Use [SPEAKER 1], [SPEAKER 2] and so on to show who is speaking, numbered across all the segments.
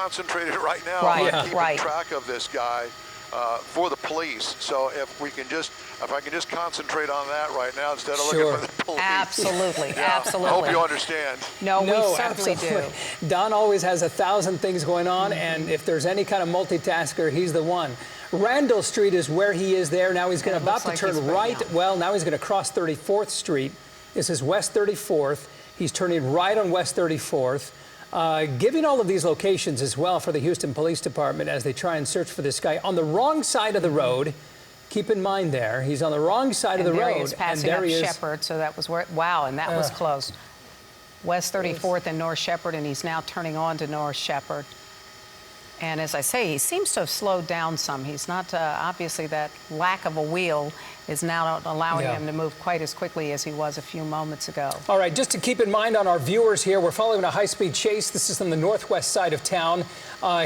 [SPEAKER 1] concentrated right now
[SPEAKER 2] Right,
[SPEAKER 1] on keeping
[SPEAKER 2] right.
[SPEAKER 1] track of this guy for the police. So if I can just concentrate on that right now instead of
[SPEAKER 3] Sure.
[SPEAKER 1] looking for the police.
[SPEAKER 2] Absolutely,
[SPEAKER 1] Yeah,
[SPEAKER 2] absolutely.
[SPEAKER 1] I hope you understand.
[SPEAKER 2] No, we certainly
[SPEAKER 3] absolutely.
[SPEAKER 2] do.
[SPEAKER 3] Don always has 1,000 things going on, and if there's any kind of multitasker, he's the one. Randall Street is where he is there. Now he's going to about to turn right. Well, now he's going to cross 34th Street. This is West 34th. He's turning right on West 34th. Giving all of these locations as well for the Houston Police Department as they try and search for this guy on the wrong side of the road. Keep in mind there, he's on the wrong side of the road.
[SPEAKER 2] He is passing up Shepherd, so that was where, wow, and that was close. West 34th and North Shepherd, and he's now turning on to North Shepherd. And as I say, he seems to have slowed down some. He's not, obviously that lack of a wheel is now not allowing him to move quite as quickly as he was a few moments ago.
[SPEAKER 3] All right, just to keep in mind on our viewers here, we're following a high-speed chase. This is on the northwest side of town.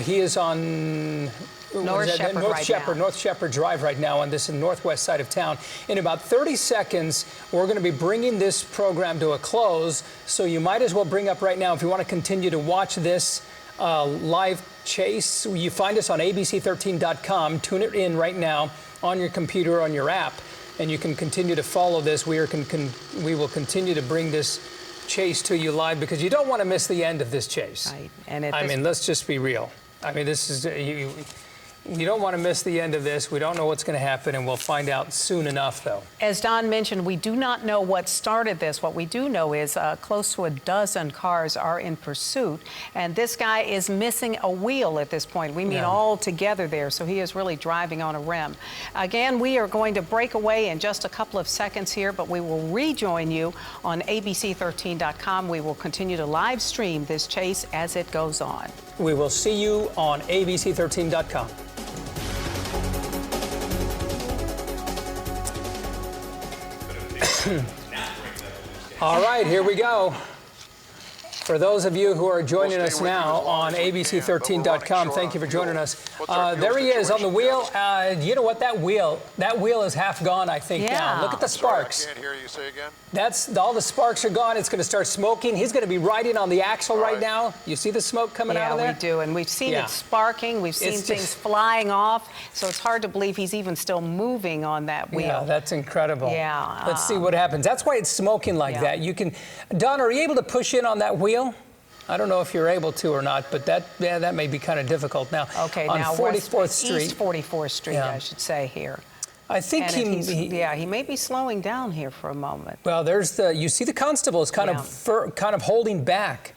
[SPEAKER 3] He is on
[SPEAKER 2] North
[SPEAKER 3] Shepherd Drive right now on this northwest side of town. In about 30 seconds, we're going to be bringing this program to a close, so you might as well bring up right now if you want to continue to watch this live chase. You find us on abc13.com. Tune it in right now on your computer, on your app, and you can continue to follow this. We will continue to bring this chase to you live because you don't want to miss the end of this chase.
[SPEAKER 2] Right. And
[SPEAKER 3] I mean, let's just be real. I mean, this is you don't want to miss the end of this. We don't know what's going to happen, and we'll find out soon enough, though.
[SPEAKER 2] As Don mentioned, we do not know what started this. What we do know is close to a dozen cars are in pursuit, and this guy is missing a wheel at this point. We mean all together there, so he is really driving on a rim. Again, we are going to break away in just a couple of seconds here, but we will rejoin you on abc13.com. We will continue to live stream this chase as it goes on.
[SPEAKER 3] We will see you on abc13.com. All right, here we go. For those of you who are joining us now on abc13.com, thank you for joining us. There he is on the wheel. You know what? That wheel is half gone, I think, now. Look at the sparks.
[SPEAKER 1] I can't hear you say again.
[SPEAKER 3] That's all the sparks are gone. It's going to start smoking. He's going to be riding on the axle right now. You see the smoke coming out of there?
[SPEAKER 2] Yeah, we do, and we've seen it sparking. We've seen things flying off, so it's hard to believe he's even still moving on that wheel.
[SPEAKER 3] Yeah, that's incredible.
[SPEAKER 2] Yeah.
[SPEAKER 3] Let's see what happens. That's why it's smoking like that. You can, Don, are you able to push in on that wheel? I don't know if you're able to or not, but that may be kind of difficult now.
[SPEAKER 2] Okay,
[SPEAKER 3] on
[SPEAKER 2] now
[SPEAKER 3] 44th Street.
[SPEAKER 2] East 44th Street, I should say here.
[SPEAKER 3] I think
[SPEAKER 2] he may be slowing down here for a moment.
[SPEAKER 3] Well, there's you see the constable is kind of holding back.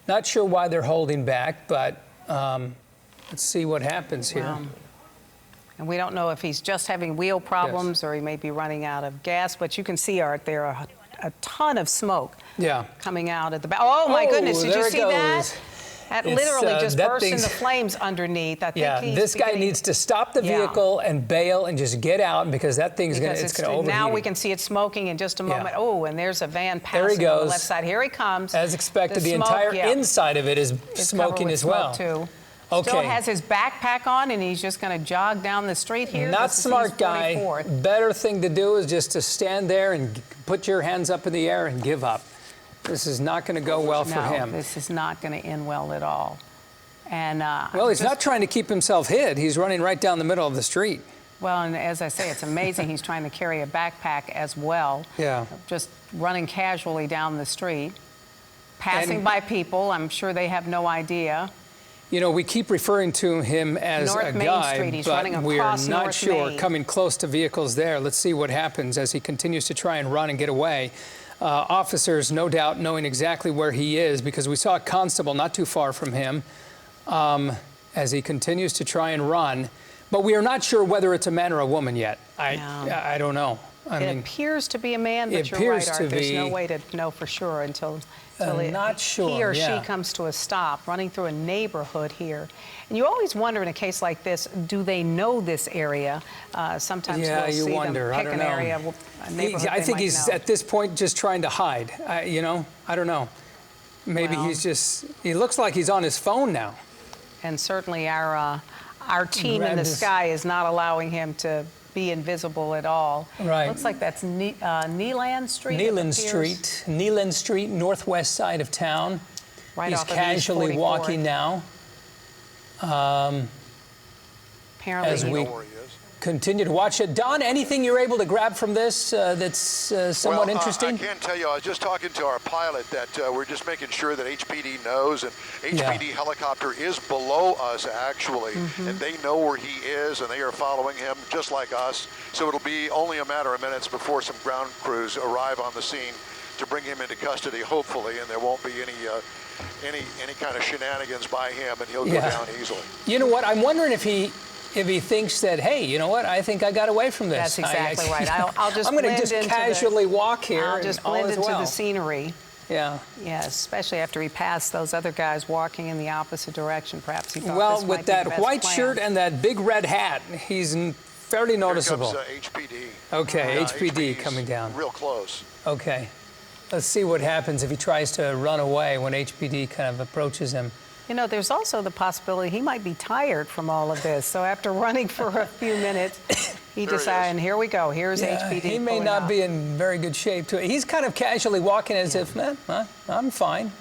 [SPEAKER 3] Not sure why they're holding back, but let's see what happens here.
[SPEAKER 2] And we don't know if he's just having wheel problems or he may be running out of gas, but you can see there are a ton of smoke coming out at the back. Oh, my goodness, did you see that? That literally just burst into flames underneath. I think
[SPEAKER 3] this guy needs to stop the vehicle and bail and just get out because that thing's going to overheat.
[SPEAKER 2] Now we can see it smoking in just a moment. Oh, and there's a van passing on the left side. Here he comes.
[SPEAKER 3] As expected, the entire inside of it is smoking as well.
[SPEAKER 2] Too. Still has his backpack on, and he's just going to jog down the street here.
[SPEAKER 3] Not smart guy. Better thing to do is just to stand there and put your hands up in the air and give up. This is not going to go well for him.
[SPEAKER 2] This is not going to end well at all. And
[SPEAKER 3] well, he's not trying to keep himself hid. He's running right down the middle of the street.
[SPEAKER 2] Well, and as I say, it's amazing he's trying to carry a backpack as well.
[SPEAKER 3] Yeah.
[SPEAKER 2] Just running casually down the street, passing by people. I'm sure they have no idea.
[SPEAKER 3] You know, we keep referring to him as a guy, but we are not sure. Coming close to vehicles there. Let's see what happens as he continues to try and run and get away. Officers, no doubt, knowing exactly where he is because we saw a constable not too far from him as he continues to try and run. But we are not sure whether it's a man or a woman yet. I don't know.
[SPEAKER 2] It appears to be a man, but you're right, Art. There's no way to know for sure until he or she comes to a stop, running through a neighborhood here. And you always wonder in a case like this, do they know this area? Sometimes we'll see them pick an area, a neighborhood
[SPEAKER 3] I think he's at this point just trying to hide. You know, I don't know. Maybe he looks like he's on his phone now.
[SPEAKER 2] And certainly our team in the sky is not allowing him to be invisible at all.
[SPEAKER 3] Right.
[SPEAKER 2] Looks like that's Neeland Street.
[SPEAKER 3] Neeland Street, northwest side of town.
[SPEAKER 2] Right
[SPEAKER 3] He's
[SPEAKER 2] off of
[SPEAKER 3] casually walking now.
[SPEAKER 2] Apparently,
[SPEAKER 3] As
[SPEAKER 1] You
[SPEAKER 3] we
[SPEAKER 1] know where he is.
[SPEAKER 3] continue to watch it. Don, anything you're able to grab from this that's somewhat interesting?
[SPEAKER 1] I can tell you, I was just talking to our pilot that we're just making sure that HPD knows, and HPD helicopter is below us actually, and they know where he is, and they are following him just like us. So it'll be only a matter of minutes before some ground crews arrive on the scene to bring him into custody, hopefully, and there won't be any kind of shenanigans by him, and he'll go down easily.
[SPEAKER 3] You know what? I'm wondering if he thinks that, hey, you know what? I think I got away from this.
[SPEAKER 2] That's exactly right. I'll just
[SPEAKER 3] I'm going to
[SPEAKER 2] blend
[SPEAKER 3] just
[SPEAKER 2] into
[SPEAKER 3] casually walk here.
[SPEAKER 2] I'll just
[SPEAKER 3] and all
[SPEAKER 2] blend
[SPEAKER 3] is
[SPEAKER 2] into
[SPEAKER 3] well.
[SPEAKER 2] the scenery.
[SPEAKER 3] Yeah.
[SPEAKER 2] Yes, especially after he passed those other guys walking in the opposite direction. Perhaps he thought
[SPEAKER 3] Well,
[SPEAKER 2] this might
[SPEAKER 3] with
[SPEAKER 2] be the
[SPEAKER 3] that
[SPEAKER 2] best
[SPEAKER 3] white
[SPEAKER 2] plan.
[SPEAKER 3] shirt and that big red hat, he's fairly noticeable.
[SPEAKER 1] Here comes HPD.
[SPEAKER 3] Okay, HPD
[SPEAKER 1] HPD's
[SPEAKER 3] coming down.
[SPEAKER 1] Real close.
[SPEAKER 3] Okay. Let's see what happens if he tries to run away when HPD kind of approaches him.
[SPEAKER 2] You know, there's also the possibility he might be tired from all of this. So after running for a few minutes, he
[SPEAKER 1] There he
[SPEAKER 2] decided,
[SPEAKER 1] is.
[SPEAKER 2] and here we go. Here's HPD.
[SPEAKER 3] He may
[SPEAKER 2] pulling
[SPEAKER 3] not
[SPEAKER 2] up.
[SPEAKER 3] be in very good shape, too. He's kind of casually walking as if, man, I'm fine.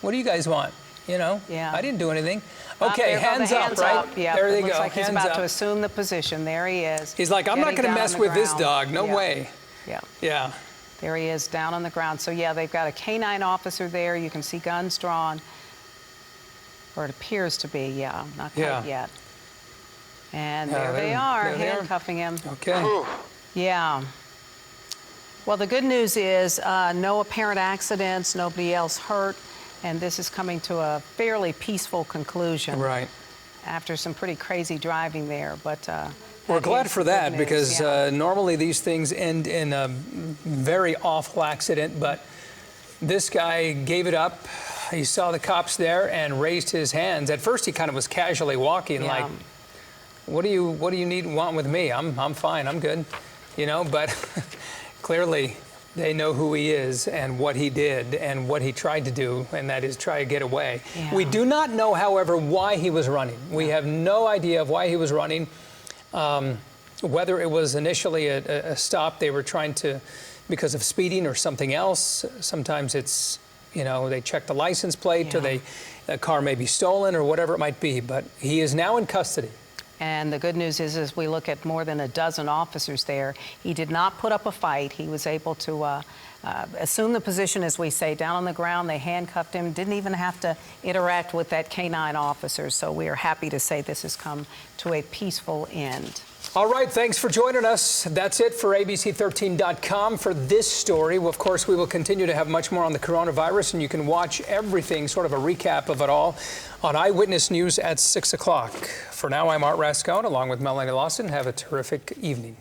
[SPEAKER 3] What do you guys want? You know,
[SPEAKER 2] Yeah.
[SPEAKER 3] I didn't do anything.
[SPEAKER 2] Up
[SPEAKER 3] Okay,
[SPEAKER 2] there go the
[SPEAKER 3] hands up, right?
[SPEAKER 2] Up. Yep,
[SPEAKER 3] There
[SPEAKER 2] it
[SPEAKER 3] they
[SPEAKER 2] looks
[SPEAKER 3] go,
[SPEAKER 2] like he's
[SPEAKER 3] hands
[SPEAKER 2] about
[SPEAKER 3] up.
[SPEAKER 2] to assume the position. There he is.
[SPEAKER 3] He's like, I'm not
[SPEAKER 2] getting
[SPEAKER 3] going to
[SPEAKER 2] down
[SPEAKER 3] mess
[SPEAKER 2] on
[SPEAKER 3] with
[SPEAKER 2] the
[SPEAKER 3] this
[SPEAKER 2] ground.
[SPEAKER 3] dog. No
[SPEAKER 2] Yeah.
[SPEAKER 3] way.
[SPEAKER 2] Yeah.
[SPEAKER 3] Yeah.
[SPEAKER 2] There he is down on the ground. So, yeah, they've got a K-9 officer there. You can see guns drawn. Or it appears to be, yeah. Not quite yet. And
[SPEAKER 3] Yeah,
[SPEAKER 2] there they
[SPEAKER 3] there-
[SPEAKER 2] are,
[SPEAKER 3] there they are.
[SPEAKER 2] handcuffing him.
[SPEAKER 3] Okay.
[SPEAKER 1] Whew.
[SPEAKER 2] Yeah. Well, the good news is no apparent accidents, nobody else hurt, and this is coming to a fairly peaceful conclusion.
[SPEAKER 3] Right.
[SPEAKER 2] After some pretty crazy driving there, but
[SPEAKER 3] We're
[SPEAKER 2] that
[SPEAKER 3] glad
[SPEAKER 2] is
[SPEAKER 3] for
[SPEAKER 2] the good
[SPEAKER 3] that
[SPEAKER 2] news,
[SPEAKER 3] because
[SPEAKER 2] yeah.
[SPEAKER 3] normally these things end in a very awful accident, but this guy gave it up. He saw the cops there and raised his hands. At first, he kind of was casually walking,
[SPEAKER 2] Yeah.
[SPEAKER 3] like, "What do you want with me? I'm fine. I'm good," you know. But clearly, they know who he is and what he did and what he tried to do, and that is try to get away.
[SPEAKER 2] Yeah.
[SPEAKER 3] We do not know, however, why he was running. We have no idea of why he was running. Whether it was initially a stop they were trying to, because of speeding or something else. Sometimes it's, you know, they check the license plate or the car may be stolen or whatever it might be. But he is now in custody.
[SPEAKER 2] And the good news is, as we look at more than a dozen officers there, he did not put up a fight. He was able to assume the position, as we say, down on the ground. They handcuffed him, didn't even have to interact with that K-9 officer. So we are happy to say this has come to a peaceful end.
[SPEAKER 3] All right, thanks for joining us. That's it for ABC13.com for this story. Well, of course, we will continue to have much more on the coronavirus, and you can watch everything, sort of a recap of it all, on Eyewitness News at 6 o'clock. For now, I'm Art Rascone, along with Melanie Lawson. Have a terrific evening.